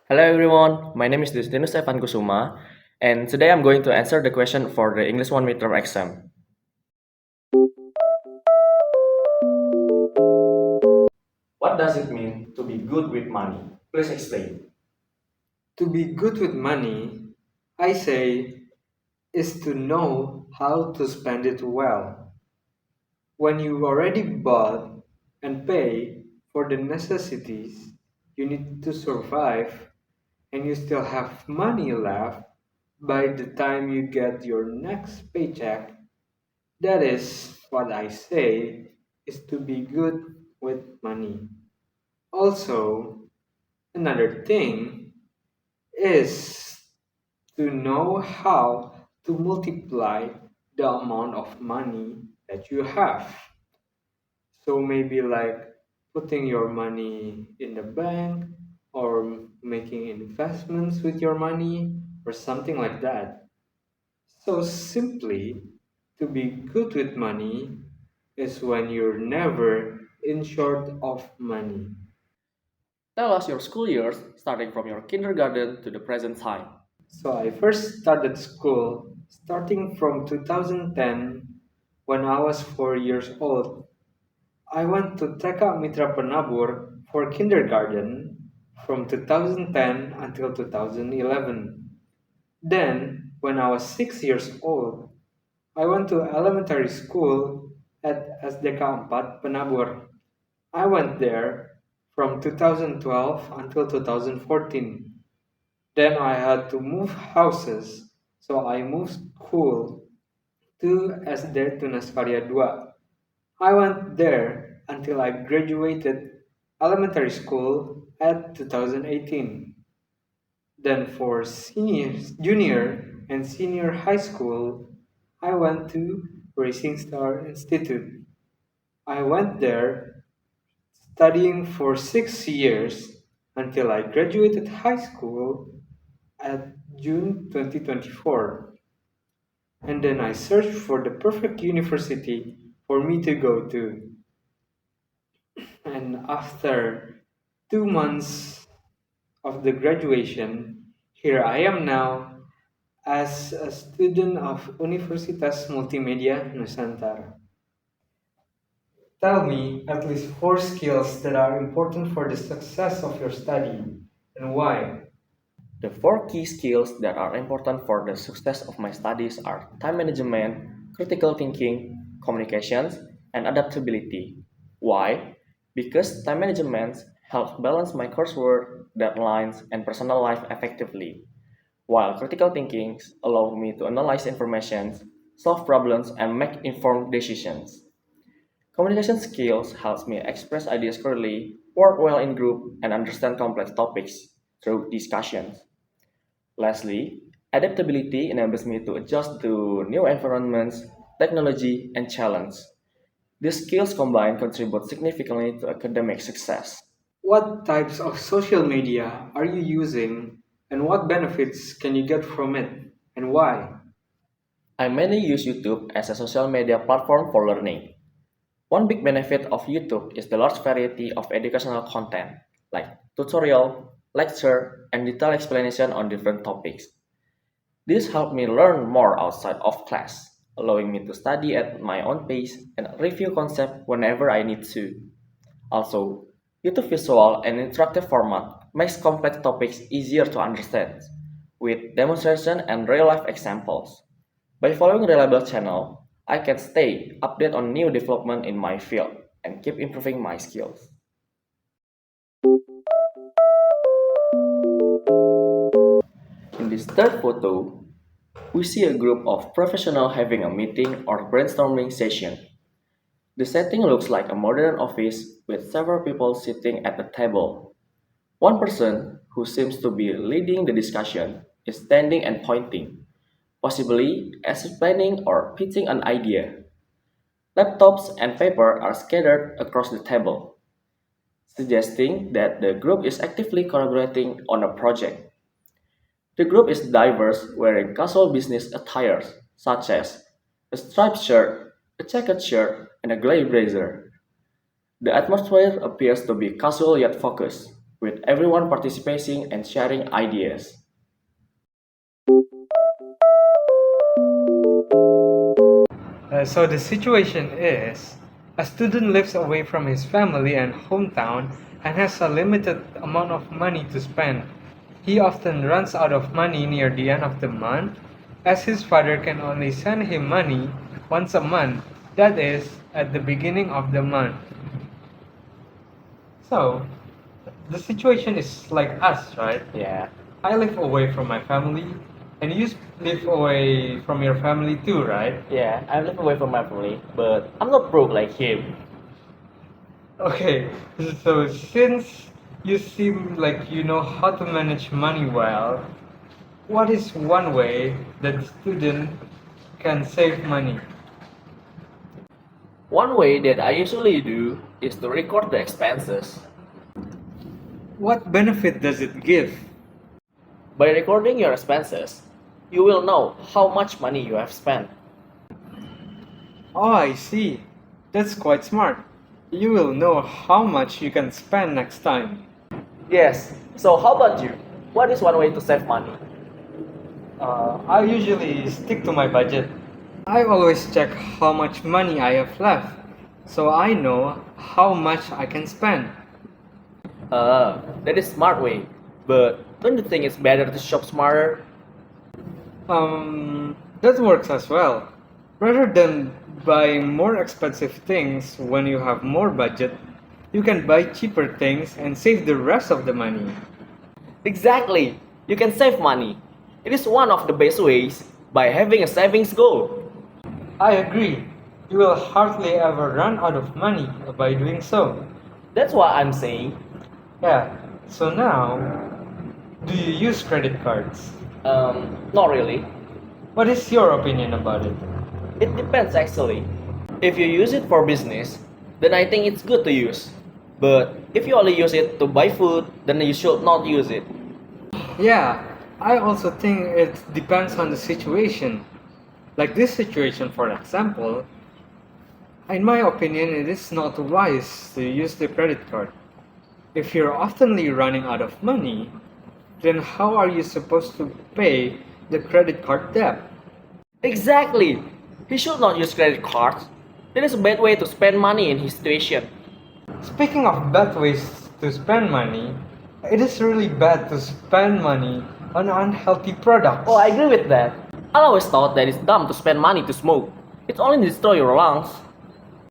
Hello everyone, my name is Justinus Evan Kusuma, and today I'm going to answer the question for the English 1 midterm exam. What does it mean to be good with money? Please explain. To be good with money, I say, is to know how to spend it well. When you already bought and pay for the necessities you need to survive, and you still have money left by the time you get your next paycheck, that is what I say is to be good with money. Also, another thing is to know how to multiply the amount of money that you have. So maybe like putting your money in the bank or making investments with your money or something like that. So simply, to be good with money is when you're never in short of money. Tell us your school years starting from your kindergarten to the present time. So I first started school starting from 2010 when I was 4 years old. I went to TK Mitra Penabur for kindergarten from 2010 until 2011. Then, when I was 6 years old, I went to elementary school at SDK 4 Penabur. I went there from 2012 until 2014. Then I had to move houses, so I moved school to SD Tunas Karya 2. I went there until I graduated elementary school at 2018. Then for junior and senior high school, I went to Racing Star Institute. I went there studying for 6 years until I graduated high school at June 2024. And then I searched for the perfect university for me to go to. And after 2 months of the graduation, here I am now as a student of Universitas Multimedia Nusantara. Tell me at least four skills that are important for the success of your study and why. The four key skills that are important for the success of my studies are time management, critical thinking, communications, and adaptability. Why? Because time management helps balance my coursework, deadlines, and personal life effectively, while critical thinking allows me to analyze information, solve problems, and make informed decisions. Communication skills helps me express ideas clearly, work well in group, and understand complex topics through discussions. Lastly, adaptability enables me to adjust to new environments, technology, and challenge. These skills combined contribute significantly to academic success. What types of social media are you using and what benefits can you get from it and why? I mainly use YouTube as a social media platform for learning. One big benefit of YouTube is the large variety of educational content, like tutorial, lecture, and detailed explanation on different topics. This helped me learn more outside of class, allowing me to study at my own pace and review concepts whenever I need to. Also, YouTube visual and interactive format makes complex topics easier to understand, with demonstration and real-life examples. By following reliable channel, I can stay updated on new development in my field and keep improving my skills. In this third photo, we see a group of professionals having a meeting or brainstorming session. The setting looks like a modern office with several people sitting at a table. One person, who seems to be leading the discussion, is standing and pointing, possibly explaining or pitching an idea. Laptops and paper are scattered across the table, suggesting that the group is actively collaborating on a project. The group is diverse, wearing casual business attire, such as a striped shirt, a checkered shirt, and a gray blazer. The atmosphere appears to be casual yet focused. with everyone participating and sharing ideas. So the situation is a student lives away from his family and hometown and has a limited amount of money to spend. He often runs out of money near the end of the month, as his father can only send him money once a month, that is, at the beginning of the month. So, the situation is like us, right? Yeah, I live away from my family, and you live away from your family too, right? yeah, I live away from my family, but I'm not broke like him. Okay, so since you seem like you know how to manage money well, what is one way that the student can save money? One way that I usually do is to record the expenses. What benefit does it give? By recording your expenses, you will know how much money you have spent. Oh, I see. That's quite smart. You will know how much you can spend next time. Yes, so how about you? What is one way to save money? I usually stick to my budget. I always check how much money I have left, so I know how much I can spend. That is smart way. But don't you think it's better to shop smarter? That works as well. Rather than buying more expensive things when you have more budget, you can buy cheaper things and save the rest of the money. Exactly. You can save money. It is one of the best ways by having a savings goal. I agree. You will hardly ever run out of money by doing so. That's what I'm saying. Yeah, so now, do you use credit cards? Not really. What is your opinion about it? It depends actually. If you use it for business, then I think it's good to use. But if you only use it to buy food, then you should not use it. Yeah, I also think it depends on the situation. Like this situation, for example, in my opinion, it is not wise to use the credit card. If you're oftenly running out of money, then how are you supposed to pay the credit card debt? Exactly. He should not use credit cards. That is a bad way to spend money in his situation. Speaking of bad ways to spend money, it is really bad to spend money on unhealthy products. Oh, I agree with that. I always thought that it's dumb to spend money to smoke. It only destroys your lungs.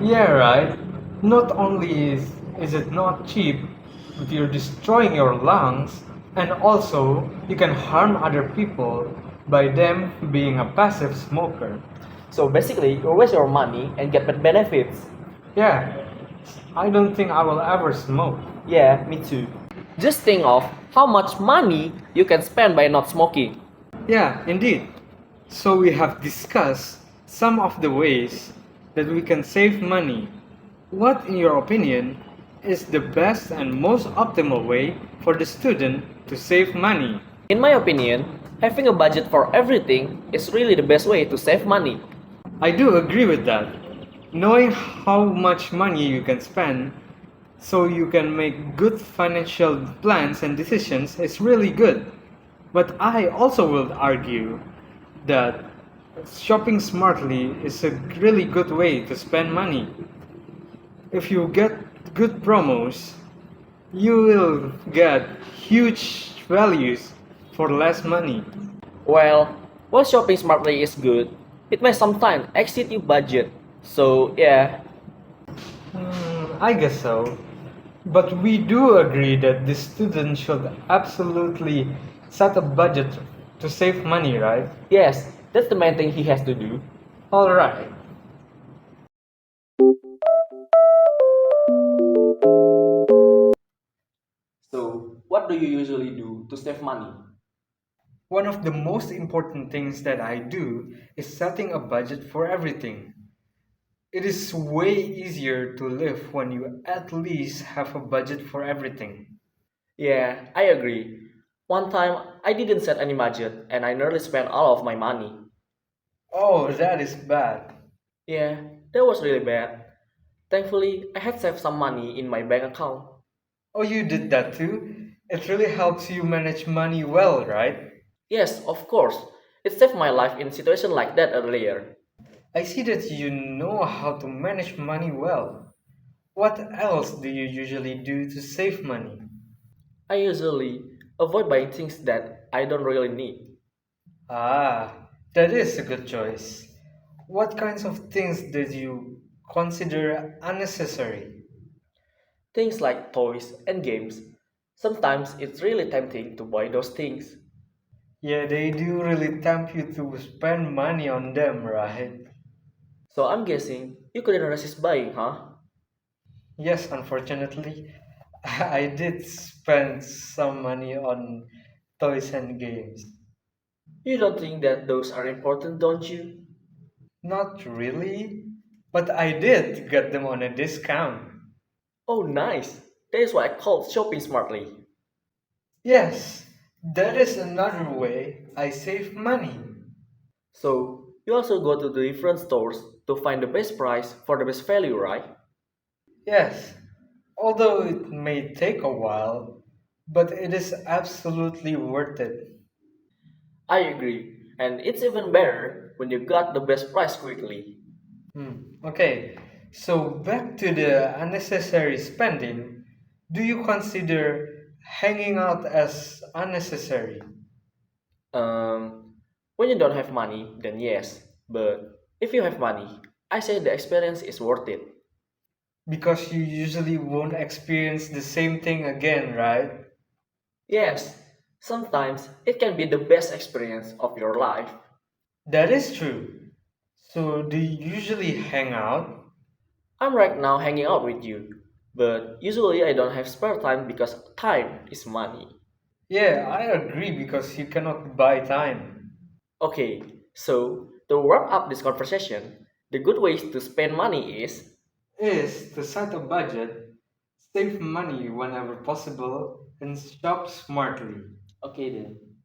Yeah, right. Not only is it not cheap, but you're destroying your lungs, and also you can harm other people by them being a passive smoker. So basically, you waste your money and get bad benefits. Yeah, I don't think I will ever smoke. Yeah, me too. Just think of how much money you can spend by not smoking. Yeah, indeed. So we have discussed some of the ways that we can save money. What, in your opinion, is the best and most optimal way for the student to save money? In my opinion, having a budget for everything is really the best way to save money. I do agree with that. Knowing how much money you can spend so you can make good financial plans and decisions is really good. But I also will argue that shopping smartly is a really good way to spend money. If you get good promos, you will get huge values for less money. Well, while shopping smartly is good, it may sometimes exceed your budget. So, yeah, I guess so. But we do agree that the student should absolutely set a budget to save money, right? yes, that's the main thing he has to do. Alright. So, what do you usually do to save money? One of the most important things that I do is setting a budget for everything. It is way easier to live when you at least have a budget for everything. Yeah, I agree. One time, I didn't set any budget and I nearly spent all of my money. Oh, that is bad. Yeah, that was really bad. Thankfully, I had saved some money in my bank account. Oh, you did that too? It really helps you manage money well, right? Yes, of course. It saved my life in situations like that earlier. I see that you know how to manage money well. What else do you usually do to save money? I usually avoid buying things that I don't really need. Ah, that is a good choice. What kinds of things did you consider unnecessary? Things like toys and games. Sometimes it's really tempting to buy those things. Yeah, they do really tempt you to spend money on them, right? So I'm guessing you couldn't resist buying, huh? Yes, unfortunately, I did spend some money on toys and games. You don't think that those are important, don't you? Not really, but I did get them on a discount. Oh, nice. That is what I call shopping smartly. Yes, that is another way I save money. So you also go to the different stores to find the best price for the best value, right? Yes, although it may take a while, but it is absolutely worth it. I agree. And it's even better when you got the best price quickly. Okay, so back to the unnecessary spending. Do you consider hanging out as unnecessary? When you don't have money, then yes. But if you have money, I say the experience is worth it. Because you usually won't experience the same thing again, right? Yes, sometimes it can be the best experience of your life. That is true. So, do you usually hang out? I'm right now hanging out with you, but usually I don't have spare time because time is money. Yeah, I agree because you cannot buy time. Okay, so to wrap up this conversation, the good ways to spend money is Is to set a budget, save money whenever possible, and shop smartly. okay then.